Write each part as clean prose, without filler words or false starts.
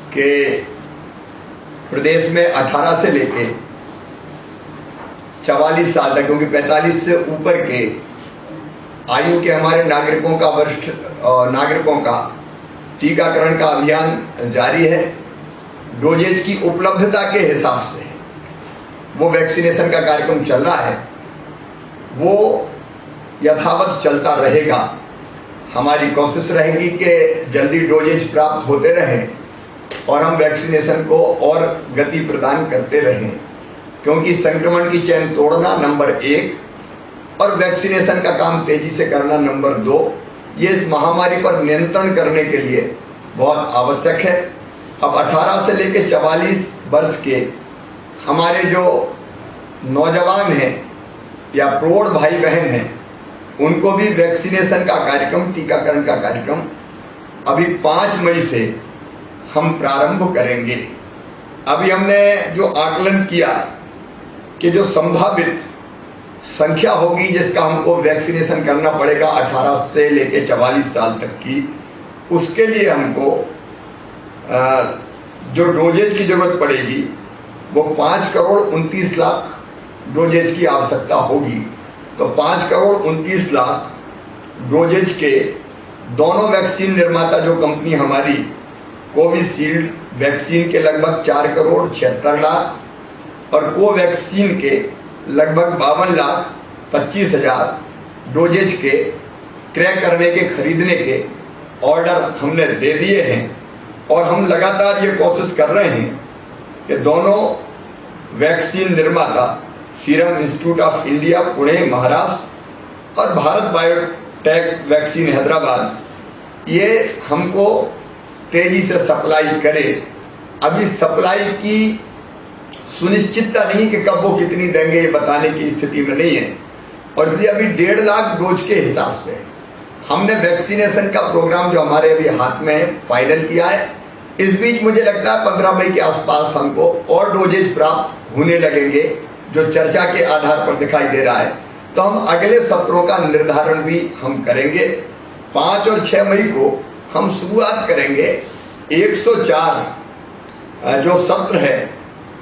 कि प्रदेश में 18 से लेके 44 साल तक, क्योंकि 45 से ऊपर के आयु के हमारे नागरिकों का, वरिष्ठ नागरिकों का टीकाकरण का अभियान जारी है। डोजेज की उपलब्धता के हिसाब से वो वैक्सीनेशन का कार्यक्रम चल रहा है, वो यथावत चलता रहेगा। हमारी कोशिश रहेगी कि जल्दी डोजेज प्राप्त होते रहें और हम वैक्सीनेशन को और गति प्रदान करते रहें, क्योंकि संक्रमण की चेन तोड़ना नंबर 1 और वैक्सीनेशन का काम तेजी से करना नंबर 2, ये इस महामारी पर नियंत्रण करने के लिए बहुत आवश्यक है। अब 18 से लेकर 44 वर्ष के हमारे जो नौजवान हैं या प्रौढ़ भाई बहन हैं, उनको भी वैक्सीनेशन का कार्यक्रम, टीकाकरण का कार्यक्रम अभी 5 मई से हम प्रारंभ करेंगे। अभी हमने जो आकलन किया कि जो संभावित संख्या होगी जिसका हमको वैक्सीनेशन करना पड़ेगा 18 से लेकर 44 साल तक की, उसके लिए हमको जो डोजेज की जरूरत पड़ेगी वो 5 करोड़ 29 लाख डोजेज की आवश्यकता होगी। तो 5 करोड़ 29 लाख डोजेज के दोनों वैक्सीन निर्माता जो कंपनी हमारी, कोविशील्ड वैक्सीन के लगभग 4 करोड़ 76 लाख और कोवैक्सीन के लगभग 52 लाख 25 हजार डोजेज के क्रय करने के, खरीदने के ऑर्डर हमने दे दिए हैं। और हम लगातार ये कोशिश कर रहे हैं कि दोनों वैक्सीन निर्माता serum institute of India Pune Maharashtra और भारत बायोटेक वैक्सीन हैदराबाद, ये हमको तेजी से सप्लाई करे। अभी सप्लाई की सुनिश्चितता नहीं कि कब वो कितनी देंगे, ये बताने की स्थिति में नहीं है, और इसलिए अभी 1.5 लाख डोज के हिसाब से हमने वैक्सीनेशन का प्रोग्राम जो हमारे अभी हाथ में है फाइनल किया है। इस बीच मुझे लगता है 15 मई के आसपास हमको और डोजेज प्राप्त होने लगेंगे, जो चर्चा के आधार पर दिखाई दे रहा है। तो हम अगले सत्रों का निर्धारण भी हम करेंगे। 5 और 6 मई को हम शुरुआत करेंगे। 104 जो सत्र है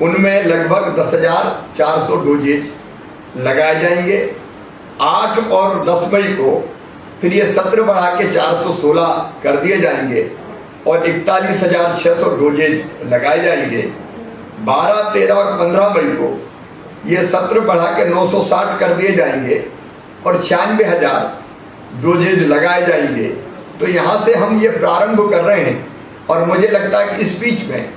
उनमें लगभग 10,400 डोजेज लगाए जाएंगे। 8 और 10 मई को फिर ये सत्र बढ़ा के 416 कर दिए जाएंगे और 41,600 डोजेज लगाए जाएंगे। 12, 13 और 15 मई को ये सत्र बढ़ा के 960 कर दिए जाएंगे और 96,000 डोजेज लगाए जाएंगे। तो यहाँ से हम ये प्रारंभ कर रहे हैं और मुझे लगता है कि इस बीच में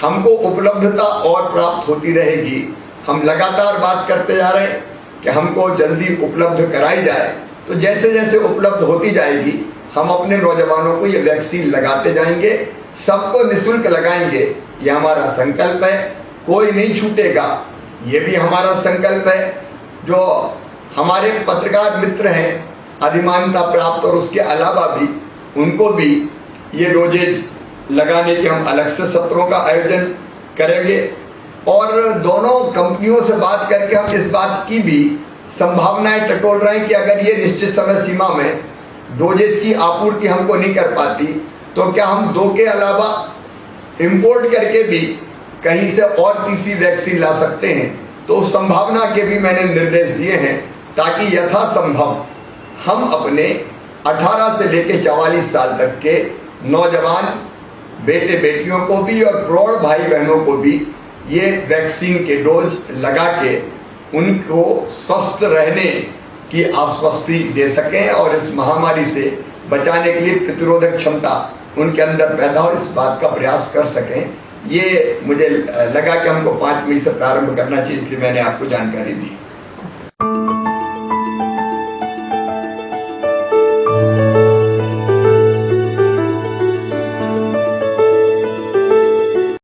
हमको उपलब्धता और प्राप्त होती रहेगी। हम लगातार बात करते जा रहे हैं कि हमको जल्दी उपलब्ध कराई जाए, तो जैसे जैसे उपलब्ध होती जाएगी हम अपने नौजवानों को ये वैक्सीन लगाते जाएंगे, सबको निःशुल्क लगाएंगे। ये हमारा संकल्प है, कोई नहीं छूटेगा, ये भी हमारा संकल्प है। जो हमारे पत्रकार मित्र हैं अधिमानता प्राप्त और उसके अलावा भी, उनको भी ये डोजेज लगाने के हम अलग से सत्रों का आयोजन करेंगे। और दोनों कंपनियों से बात करके हम इस बात की भी संभावनाएं टटोल रहे हैं कि अगर ये निश्चित समय सीमा में डोजेज की आपूर्ति हमको नहीं कर पाती, तो क्या हम 2 के अलावा इंपोर्ट करके भी कहीं से और तीसरी वैक्सीन ला सकते हैं। तो उस संभावना के भी मैंने निर्देश दिए हैं, ताकि यथासंभव हम अपने 18 से लेकर 44 साल तक के नौजवान बेटे बेटियों को भी और प्रौढ़ भाई बहनों को भी ये वैक्सीन के डोज लगा के उनको स्वस्थ रहने की आश्वस्ति दे सकें और इस महामारी से बचाने के लिए प्रतिरोधक क्षमता उनके अंदर पैदा हो, इस बात का प्रयास कर सकें। ये मुझे लगा कि हमको 5 मई से प्रारंभ करना चाहिए, इसलिए मैंने आपको जानकारी दी।